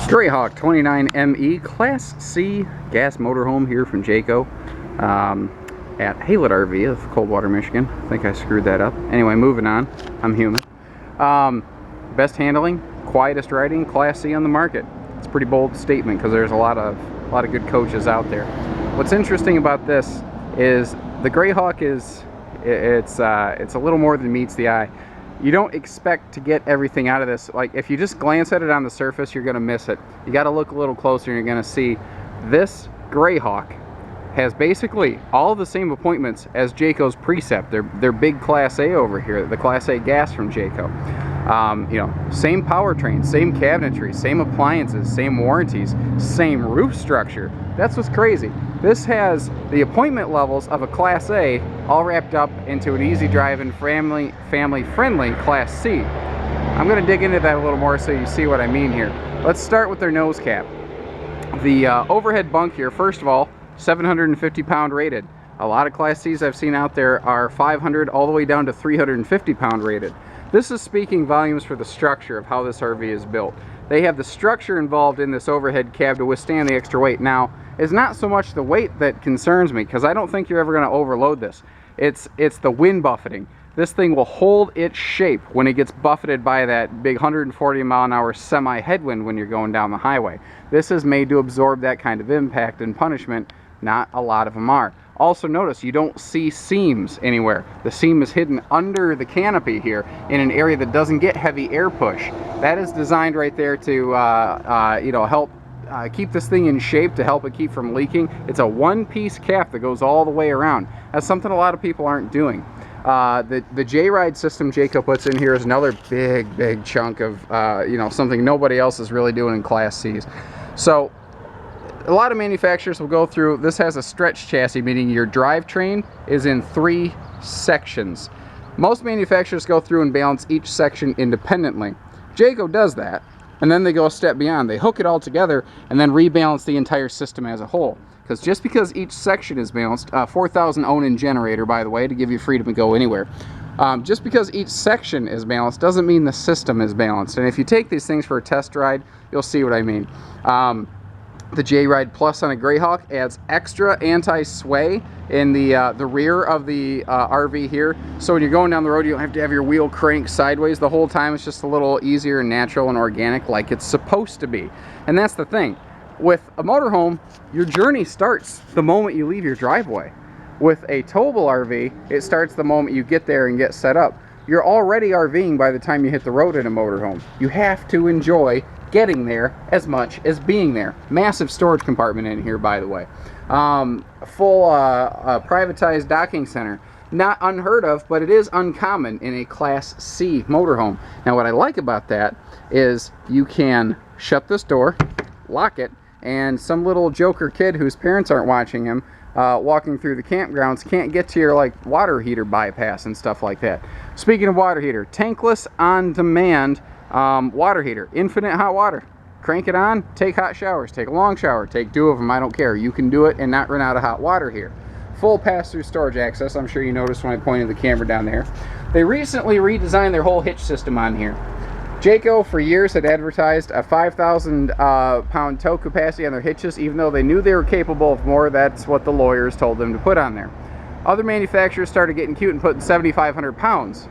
Greyhawk 29ME Class C gas motorhome here from Jayco at Haylet RV of Coldwater, Michigan. I think I screwed that up. Anyway, moving on. I'm human. Best handling, quietest riding, Class C on the market. It's a pretty bold statement because there's a lot of good coaches out there. What's interesting about this is the Greyhawk it's a little more than meets the eye. You don't expect to get everything out of this. Like, if you just glance at it on the surface, you're gonna miss it. You gotta look a little closer and you're gonna see this Greyhawk has basically all the same appointments as Jayco's Precept, their big Class A over here, the Class A gas from Jayco. You know, same powertrain, same cabinetry, same appliances, same warranties, same roof structure. That's what's crazy. This has the appointment levels of a Class A all wrapped up into an easy driving, family-friendly Class C. I'm going to dig into that a little more so you see what I mean here. Let's start with their nose cap. The overhead bunk here, first of all, 750-pound rated. A lot of Class C's I've seen out there are 500 all the way down to 350-pound rated. This is speaking volumes for the structure of how this RV is built. They have the structure involved in this overhead cab to withstand the extra weight. Now, it's not so much the weight that concerns me, because I don't think you're ever going to overload this. It's the wind buffeting. This thing will hold its shape when it gets buffeted by that big 140-mile-an-hour semi-headwind when you're going down the highway. This is made to absorb that kind of impact and punishment. Not a lot of them are. Also notice you don't see seams anywhere. The seam is hidden under the canopy here in an area that doesn't get heavy air push. That is designed right there to you know, help keep this thing in shape, to help it keep from leaking. It's a one-piece cap that goes all the way around. That's something a lot of people aren't doing. The J-Ride system Jayco puts in here is another big chunk of you know, something nobody else is really doing in Class C's. So a lot of manufacturers will go through, this has a stretch chassis, meaning your drivetrain is in 3 sections. Most manufacturers go through and balance each section independently. Jayco does that, and then they go a step beyond. They hook it all together and then rebalance the entire system as a whole. Because just because each section is balanced, 4,000 Onan generator, by the way, to give you freedom to go anywhere. Just because each section is balanced doesn't mean the system is balanced. And if you take these things for a test ride, you'll see what I mean. The J-Ride Plus on a Greyhawk adds extra anti-sway in the rear of the RV here. So when you're going down the road, you don't have to have your wheel crank sideways the whole time. It's just a little easier and natural and organic, like it's supposed to be. And that's the thing. With a motorhome, your journey starts the moment you leave your driveway. With a towable RV, it starts the moment you get there and get set up. You're already RVing by the time you hit the road in a motorhome. You have to enjoy getting there as much as being there. Massive storage compartment in here, by the way. Full privatized docking center. Not unheard of, but it is uncommon in a Class C motorhome. Now, what I like about that is you can shut this door, lock it, and some little joker kid whose parents aren't watching him walking through the campgrounds can't get to your like water heater bypass and stuff like that. Speaking of water heater, tankless on-demand water heater, infinite hot water. Crank it on, take hot showers, take a long shower, take 2 of them, I don't care. You can do it and not run out of hot water here. Full pass-through storage access. I'm sure you noticed when I pointed the camera down there. They recently redesigned their whole hitch system on here. Jayco for years had advertised a 5,000 pound tow capacity on their hitches, even though they knew they were capable of more. That's what the lawyers told them to put on there. Other manufacturers started getting cute and putting 7,500 pounds,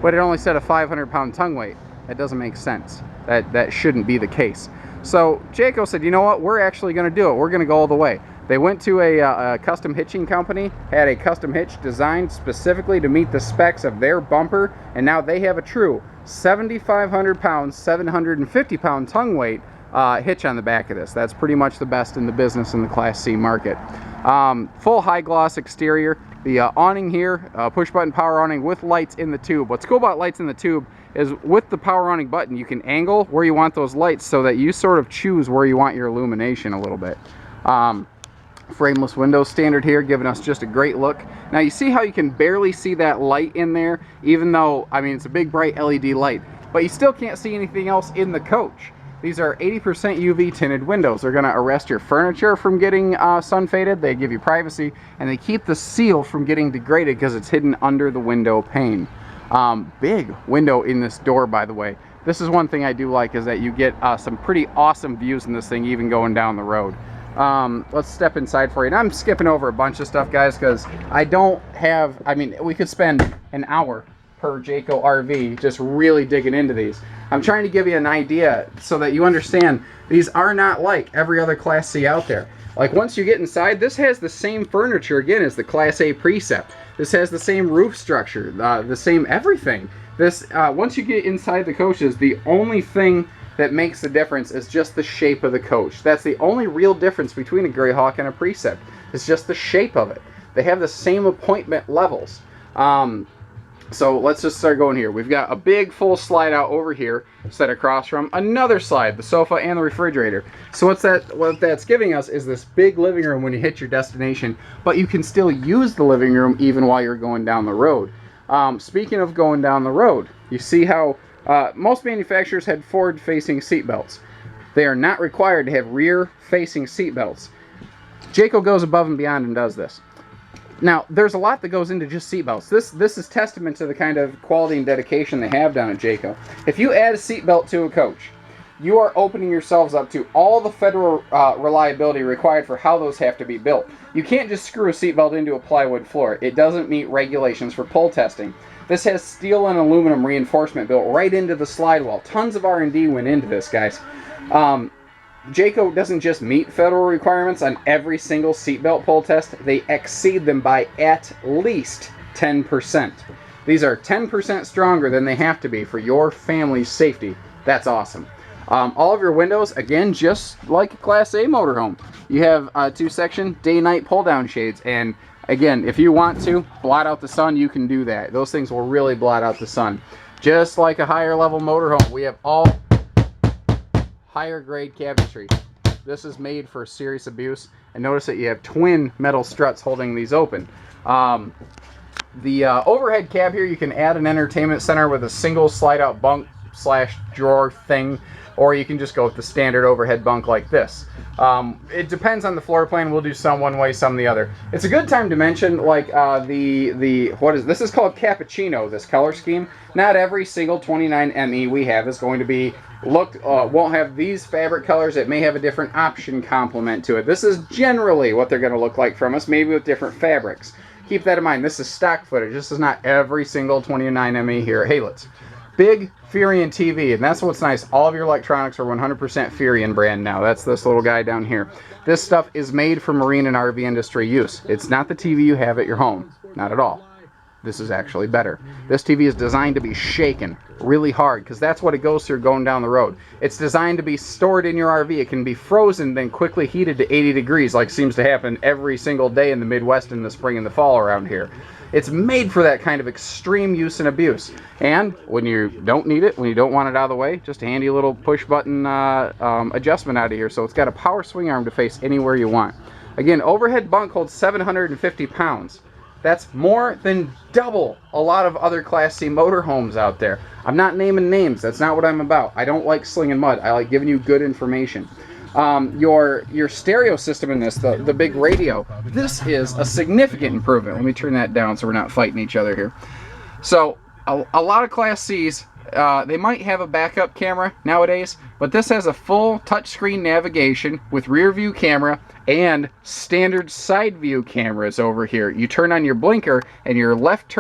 but it only said a 500-pound tongue weight. That doesn't make sense. That shouldn't be the case. So Jayco said, you know what, we're actually going to do it. We're going to go all the way. They went to a custom hitching company, had a custom hitch designed specifically to meet the specs of their bumper, and now they have a true 7,500 pounds, 750-pound tongue weight hitch on the back of this. That's pretty much the best in the business in the Class C market. Full high gloss exterior. The awning here, push button power awning with lights in the tube. What's cool about lights in the tube is with the power awning button, you can angle where you want those lights so that you sort of choose where you want your illumination a little bit. Frameless windows standard here, giving us just a great look. Now you see how you can barely see that light in there, even though, I mean, it's a big bright LED light, but you still can't see anything else in the coach. These are 80% UV tinted windows. They're going to arrest your furniture from getting sun faded. They give you privacy, and they keep the seal from getting degraded because it's hidden under the window pane. Big window in this door, by the way. this is one thing I do like, is that you get some pretty awesome views in this thing, even going down the road. Let's step inside for you. And I'm skipping over a bunch of stuff, guys, because I don't have, I mean, we could spend an hour per Jayco RV just really digging into these. I'm trying to give you an idea so that you understand these are not like every other Class C out there. Like, once you get inside, this has the same furniture again as the Class A Precept. This has the same roof structure, the same everything. This once you get inside the coaches, the only thing that makes the difference is just the shape of the coach. That's the only real difference between a Greyhawk and a Precept. It's just the shape of it. They have the same appointment levels. So let's just start going here. We've got a big full slide out over here, set across from another slide, the sofa and the refrigerator. So what that's giving us is this big living room when you hit your destination, but you can still use the living room even while you're going down the road. Speaking of going down the road, you see how most manufacturers had forward-facing seat belts. They are not required to have rear-facing seat belts. Jayco goes above and beyond and does this. Now, there's a lot that goes into just seatbelts. This is testament to the kind of quality and dedication they have down at Jayco. If you add a seatbelt to a coach, you are opening yourselves up to all the federal reliability required for how those have to be built. You can't just screw a seatbelt into a plywood floor. It doesn't meet regulations for pull testing. This has steel and aluminum reinforcement built right into the slide wall. Tons of R&D went into this, guys. Jayco doesn't just meet federal requirements on every single seatbelt pull test, they exceed them by at least 10%. These are 10% stronger than they have to be for your family's safety. That's awesome. All of your windows, again, just like a Class A motorhome. You have 2-section day-night pull-down shades, and again, if you want to blot out the sun, you can do that. Those things will really blot out the sun. Just like a higher level motorhome, we have all higher grade cabinetry. This is made for serious abuse, and notice that you have twin metal struts holding these open. The overhead cab here, you can add an entertainment center with a single slide out bunk / drawer thing, or you can just go with the standard overhead bunk like this. It depends on the floor plan. We'll do some one way, some the other. It's a good time to mention, like, this is called Cappuccino, this color scheme. Not every single 29ME we have is going to be won't have these fabric colors. It may have a different option complement to it. This is generally what they're going to look like from us, maybe with different fabrics. Keep that in mind. This is stock footage. This is not every single 29ME here at Haylitz. Big Furion TV, and that's what's nice. All of your electronics are 100% Furion brand now. That's this little guy down here. This stuff is made for marine and RV industry use. It's not the TV you have at your home. Not at all. This is actually better. This TV is designed to be shaken really hard, because that's what it goes through going down the road. It's designed to be stored in your RV. It can be frozen, then quickly heated to 80 degrees, like seems to happen every single day in the Midwest in the spring and the fall around here. It's made for that kind of extreme use and abuse. And when you don't need it, when you don't want it out of the way, just a handy little push button adjustment out of here. So it's got a power swing arm to face anywhere you want. Again, overhead bunk holds 750 pounds. That's more than double a lot of other Class C motorhomes out there. I'm not naming names. That's not what I'm about. I don't like slinging mud. I like giving you good information. Your stereo system in this, the big radio, this is a significant improvement. Let me turn that down so we're not fighting each other here. So a lot of Class Cs, they might have a backup camera nowadays, but this has a full touchscreen navigation with rear view camera and standard side view cameras over here. You turn on your blinker and your left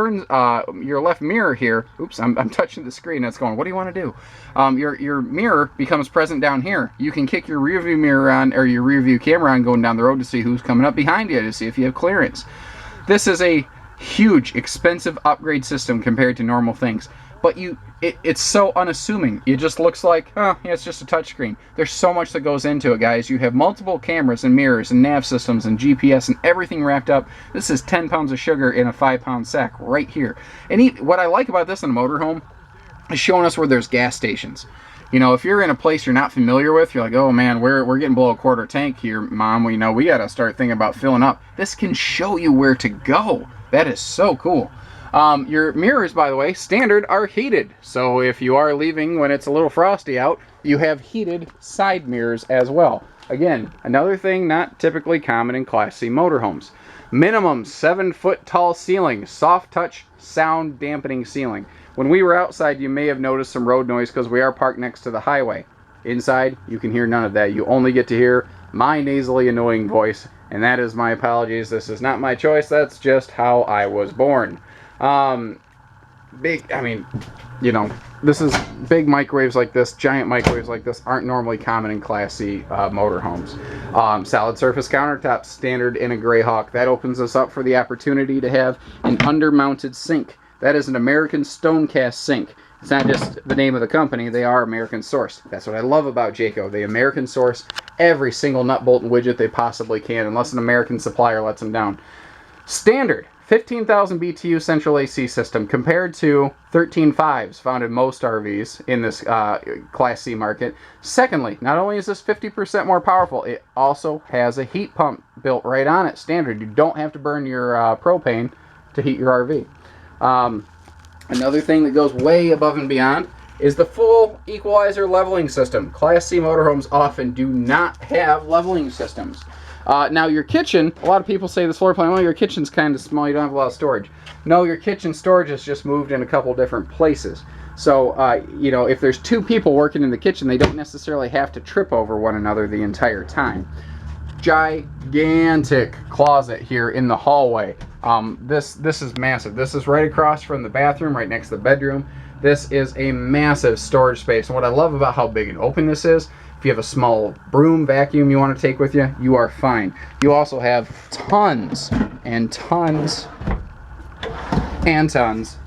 mirror here, oops, I'm touching the screen, that's going, what do you want to do? Your mirror becomes present down here. You can kick your rear view mirror on, or your rear view camera on going down the road to see who's coming up behind you, to see if you have clearance. This is a huge, expensive upgrade system compared to normal things. But it's so unassuming. It just looks like, oh, yeah, it's just a touchscreen. There's so much that goes into it, guys. You have multiple cameras and mirrors and nav systems and GPS and everything wrapped up. This is 10 pounds of sugar in a 5-pound sack right here. And what I like about this in a motorhome is showing us where there's gas stations. You know, if you're in a place you're not familiar with, you're like, oh man, we're getting below a quarter tank here, Mom. We got to start thinking about filling up. This can show you where to go. That is so cool. Your mirrors, by the way, standard, are heated. So if you are leaving when it's a little frosty out, you have heated side mirrors as well. Again, another thing not typically common in Class C motorhomes. Minimum 7-foot tall ceiling, soft touch sound dampening ceiling. When we were outside, you may have noticed some road noise because we are parked next to the highway. Inside, you can hear none of that. You only get to hear my nasally annoying voice, and that is my apologies. This is not my choice. That's just how I was born. Big, I mean, you know, this is big microwaves like this, giant microwaves like this aren't normally common in Class C motorhomes. Solid surface countertops, standard in a Greyhawk. That opens us up for the opportunity to have an under-mounted sink. That is an American Stonecast sink. It's not just the name of the company, they are American sourced. That's what I love about Jayco. They American source every single nut, bolt, and widget they possibly can, unless an American supplier lets them down. Standard 15,000 BTU central AC system compared to 13.5s found in most RVs in this Class C market. Secondly, not only is this 50% more powerful, it also has a heat pump built right on it. Standard. You don't have to burn your propane to heat your RV. Another thing that goes way above and beyond is the full equalizer leveling system. Class C motorhomes often do not have leveling systems. Now your kitchen, a lot of people say this floor plan, well, your kitchen's kind of small, you don't have a lot of storage. No, your kitchen storage is just moved in a couple different places. So, you know, if there's two people working in the kitchen, they don't necessarily have to trip over one another the entire time. Gigantic closet here in the hallway. This is massive. This is right across from the bathroom, right next to the bedroom. This is a massive storage space. And what I love about how big and open this is, if you have a small broom vacuum you want to take with you, you are fine. You also have tons and tons and tons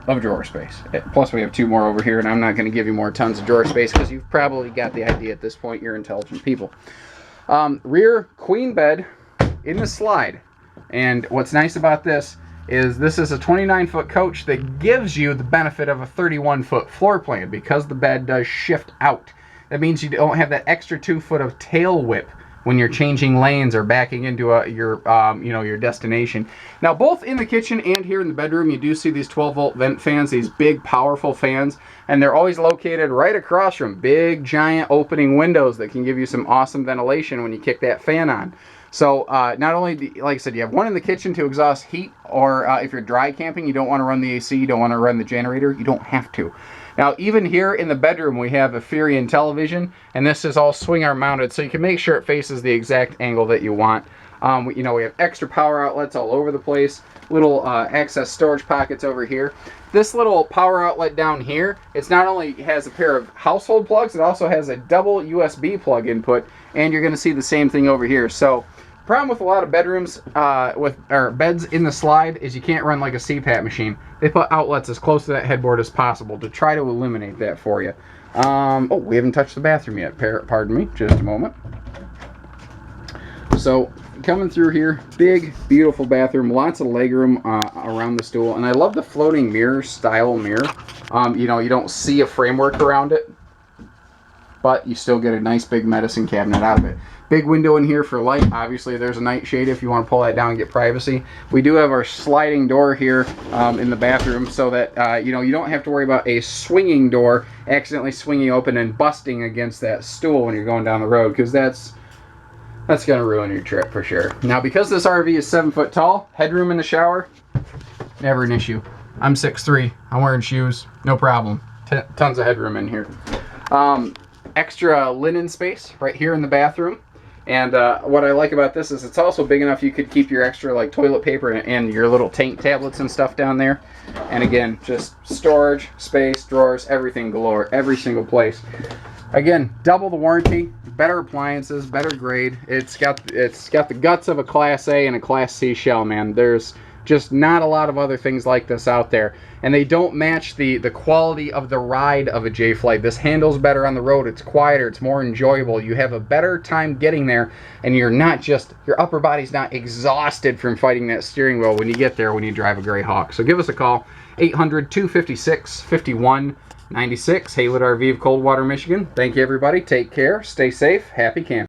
of drawer space. Plus we have two more over here, and I'm not going to give you more tons of drawer space because you've probably got the idea at this point. You're intelligent people. Rear queen bed in the slide. And what's nice about this is a 29-foot coach that gives you the benefit of a 31-foot floor plan because the bed does shift out. That means you don't have that extra 2 foot of tail whip when you're changing lanes or backing into your destination. Now, both in the kitchen and here in the bedroom, you do see these 12-volt vent fans, these big, powerful fans, and they're always located right across from big, giant opening windows that can give you some awesome ventilation when you kick that fan on. So not only, like I said, you have one in the kitchen to exhaust heat, or if you're dry camping, you don't want to run the AC, you don't want to run the generator, you don't have to. Now, even here in the bedroom, we have a Furion television, and this is all swing arm mounted, so you can make sure it faces the exact angle that you want. We have extra power outlets all over the place, little access storage pockets over here. This little power outlet down here, it's not only has a pair of household plugs, it also has a double USB plug input, and you're going to see the same thing over here. So, problem with a lot of bedrooms or beds in the slide is you can't run like a CPAP machine. They put outlets as close to that headboard as possible to try to eliminate that for you. Oh, we haven't touched the bathroom yet. Pardon me, just a moment. So, coming through here, big, beautiful bathroom, lots of legroom around the stool, and I love the floating mirror style mirror. You don't see a framework around it, but you still get a nice big medicine cabinet out of it. Big window in here for light. Obviously, there's a nightshade if you want to pull that down and get privacy. We do have our sliding door here in the bathroom so that you don't have to worry about a swinging door accidentally swinging open and busting against that stool when you're going down the road, because that's going to ruin your trip for sure. Now, because this RV is 7 foot tall, headroom in the shower, never an issue. I'm 6'3", I'm wearing shoes, no problem. Tons of headroom in here. Extra linen space right here in the bathroom. And what I like about this is it's also big enough you could keep your extra like toilet paper and your little tank tablets and stuff down there. And again, just storage, space, drawers, everything galore, every single place. Again, double the warranty, better appliances, better grade. It's got the guts of a Class A and a Class C shell, man. There's just not a lot of other things like this out there, and they don't match the quality of the ride of a J-Flight. This handles better on the road, it's quieter, it's more enjoyable, you have a better time getting there, and your upper body's not exhausted from fighting that steering wheel when you get there when you drive a Greyhawk. So give us a call, 800-256-5196, Haylett RV of Coldwater, Michigan. Thank you, everybody. Take care, stay safe, happy camping.